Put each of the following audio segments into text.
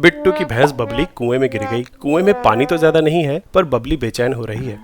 बिट्टू की भैंस बबली कुएं में गिर गई। कुएं में पानी तो ज्यादा नहीं है, पर बबली बेचैन हो रही है।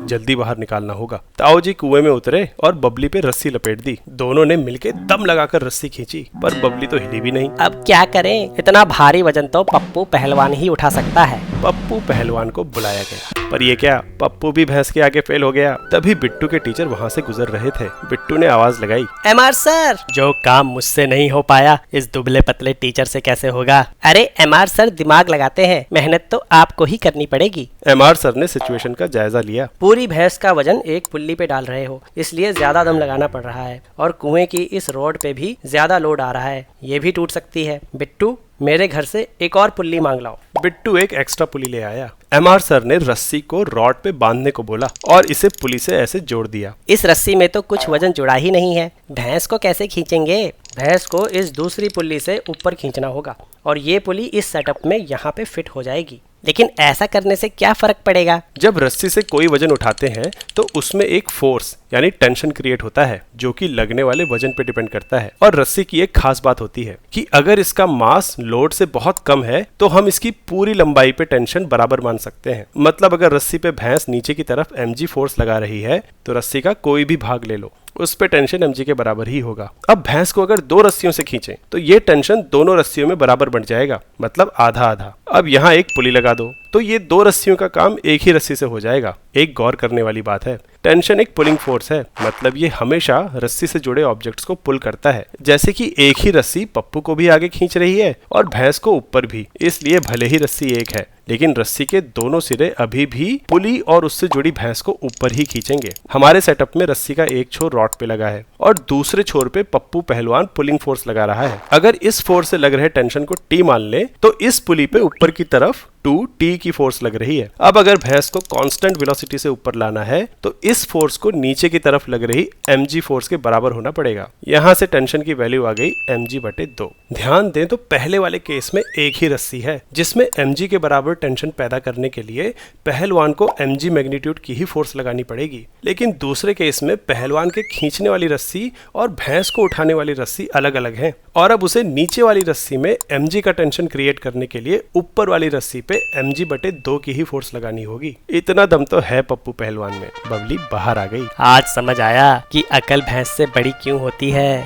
जल्दी बाहर निकालना होगा। ताऊ जी कुएं में उतरे और बबली पे रस्सी लपेट दी। दोनों ने मिलके दम लगाकर रस्सी खींची, पर बबली तो हिली भी नहीं। अब क्या करें, इतना भारी वजन तो पप्पू पहलवान ही उठा सकता है। पप्पू पहलवान को बुलाया गया, पर ये क्या, पप्पू भी भैंस के आगे फेल हो गया। तभी बिट्टू के टीचर वहाँ से गुजर रहे थे। बिट्टू ने आवाज लगाई, एमआर सर, जो काम मुझसे नहीं हो पाया इस दुबले पतले टीचर से कैसे होगा। अरे एमआर सर, दिमाग लगाते हैं, मेहनत तो आपको ही करनी पड़ेगी। एमआर सर ने सिचुएशन का जायजा लिया। पूरी भैंस का वजन एक पुल्ली पे डाल रहे हो, इसलिए ज्यादा दम लगाना पड़ रहा है, और कुएं की इस रोड पे भी ज्यादा लोड आ रहा है, ये भी टूट सकती है। बिट्टू, मेरे घर से एक और पुल्ली मांग लाओ। बिट्टू एक एक्स्ट्रा पुली ले आया। एमआर सर ने रस्सी को रॉड पे बांधने को बोला और इसे पुली से ऐसे जोड़ दिया। इस रस्सी में तो कुछ वजन जुड़ा ही नहीं है, भैंस को कैसे खींचेंगे। भैंस को इस दूसरी पुल्ली से ऊपर खींचना होगा, और ये पुली इस सेटअप में यहाँ पे फिट हो जाएगी। लेकिन ऐसा करने से क्या फर्क पड़ेगा। जब रस्सी से कोई वजन उठाते हैं तो उसमें एक फोर्स यानी टेंशन क्रिएट होता है, जो कि लगने वाले वजन पे डिपेंड करता है। और रस्सी की एक खास बात होती है कि अगर इसका मास लोड से बहुत कम है तो हम इसकी पूरी लंबाई पे टेंशन बराबर मान सकते हैं। मतलब अगर रस्सी पे भैंस नीचे की तरफ mg फोर्स लगा रही है तो रस्सी का कोई भी भाग ले लो, उस पे टेंशन mg के बराबर ही होगा। अब भैंस को अगर दो रस्सियों से खींचें तो ये टेंशन दोनों रस्सियों में बराबर बढ़ जाएगा, मतलब आधा आधा। अब यहाँ एक पुली लगा दो तो ये दो रस्सियों का काम एक ही रस्सी से हो जाएगा। एक गौर करने वाली बात है, टेंशन एक पुलिंग फोर्स है, मतलब ये हमेशा रस्सी से जुड़े ऑब्जेक्ट्स को पुल करता है। जैसे कि एक ही रस्सी पप्पू को भी आगे खींच रही है और भैंस को ऊपर भी, इसलिए भले ही रस्सी एक है लेकिन रस्सी के दोनों सिरे अभी भी पुली और उससे जुड़ी भैंस को ऊपर ही खींचेंगे। हमारे सेटअप में रस्सी का एक छोर रॉड पे लगा है और दूसरे छोर पे पप्पू पहलवान पुलिंग फोर्स लगा रहा है। अगर इस फोर्स से लग रहे टेंशन को टी मान ले तो इस पुली पे ऊपर की तरफ 2t की फोर्स लग रही है। अब अगर भैंस को कांस्टेंट वेलोसिटी से ऊपर लाना है तो इस फोर्स को नीचे की तरफ लग रही mg फोर्स के बराबर होना पड़ेगा। यहाँ से टेंशन की वैल्यू आ गई mg/2। ध्यान दें तो पहले वाले केस में एक ही रस्सी है जिसमें mg के बराबर टेंशन पैदा करने के लिए पहलवान को mg मैग्नीट्यूड की ही फोर्स लगानी पड़ेगी। लेकिन दूसरे केस में पहलवान के खींचने वाली रस्सी और भैंस को उठाने वाली रस्सी अलग अलग है, और अब उसे नीचे वाली रस्सी में mg का टेंशन क्रिएट करने के लिए ऊपर वाली रस्सी पे mg/2 की ही फोर्स लगानी होगी। इतना दम तो है पप्पू पहलवान में। बबली बाहर आ गई। आज समझ आया कि अकल भैंस से बड़ी क्यों होती है।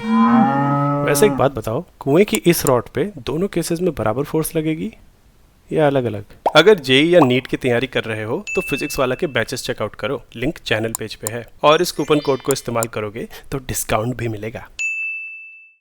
वैसे एक बात बताओ, कुएं की इस रॉड पे दोनों केसेस में बराबर फोर्स लगेगी या अलग अलग? अगर जेई या नीट की तैयारी कर रहे हो तो फिजिक्स वाला के बैचेस चेकआउट करो, लिंक चैनल पेज पे है, और इस कूपन कोड को इस्तेमाल करोगे तो डिस्काउंट भी मिलेगा।